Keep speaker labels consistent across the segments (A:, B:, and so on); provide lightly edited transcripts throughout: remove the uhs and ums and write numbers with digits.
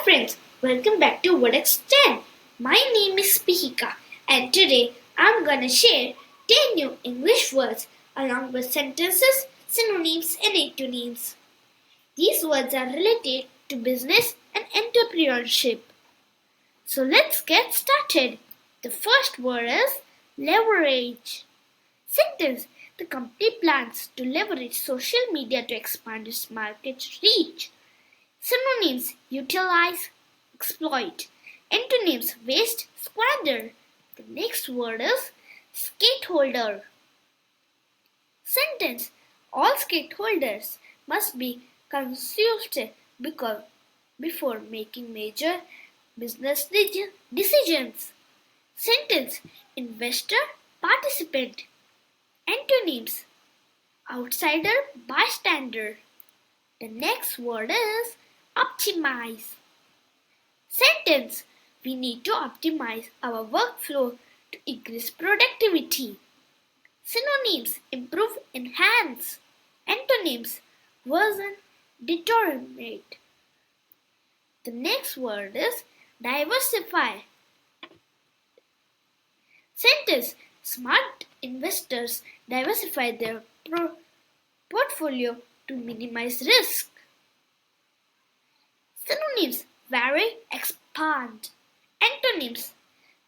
A: friends, welcome back to What Extend. My name is Pihika and today I'm gonna share 10 new English words along with sentences, synonyms and antonyms. These words are related to business and entrepreneurship. So let's get started. The first word is leverage. Sentence: the company plans to leverage social media to expand its market reach. Synonyms: utilize, exploit. Antonyms: waste, squander. The next word is stakeholder. Sentence: all stakeholders must be consulted before making major business decisions. Sentence: investor, participant. Antonyms: outsider, bystander. The next word is optimize. Sentence: we need to optimize our workflow to increase productivity. Synonyms: improve, enhance. Antonyms: worsen, deteriorate. The next word is diversify. Sentence: smart investors diversify their portfolio to minimize risk. Synonyms: vary, expand. Antonyms: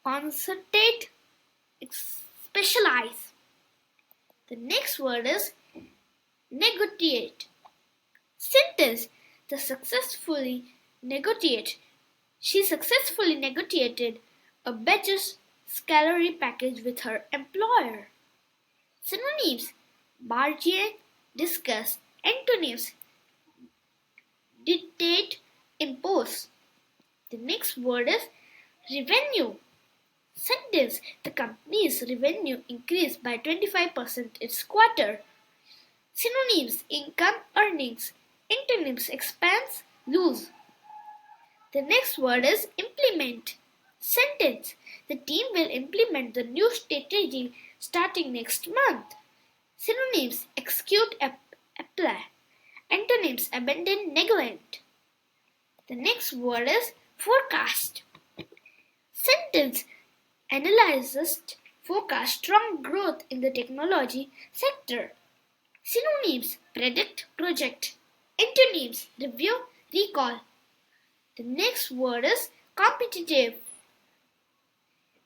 A: concentrate, specialize. The next word is negotiate. Sentence: she successfully negotiated a better salary package with her employer. Synonyms: bargain, discuss. Antonyms: dictate, impose. The next word is revenue. Sentence: the company's revenue increased by 25% its quarter. Synonyms: income, earnings. Antonyms: expense, lose. The next word is implement. Sentence: the team will implement the new strategy starting next month. Synonyms: execute, apply. Antonyms: abandon, neglect. The next word is forecast. Sentence: analysts forecast strong growth in the technology sector. Synonyms: predict, project. Antonyms: review, recall. The next word is competitive.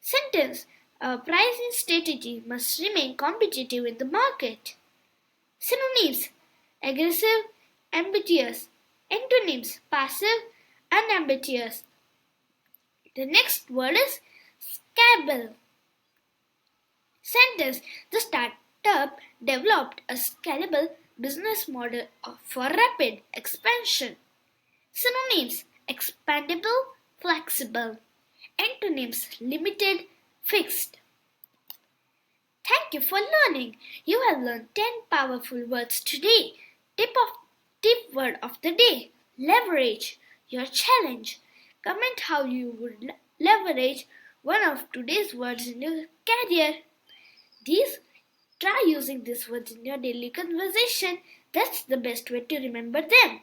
A: Sentence: a pricing strategy must remain competitive in the market. Synonyms: aggressive, ambitious. Antonyms: passive, unambitious. The next word is scalable. Sentence: the startup developed a scalable business model for rapid expansion. Synonyms: expandable, flexible. Antonyms: limited, fixed. Thank you for learning. You have learned 10 powerful words today. Tip word of the day: leverage. Your challenge: comment how you would leverage one of today's words in your career. Try using these words in your daily conversation. That's the best way to remember them.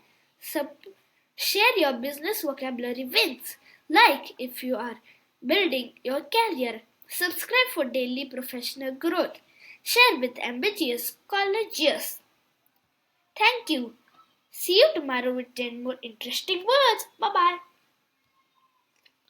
A: Share your business vocabulary wins. Like if you are building your career. Subscribe for daily professional growth. Share with ambitious collegians. Thank you. See you tomorrow with 10 more interesting words. Bye bye.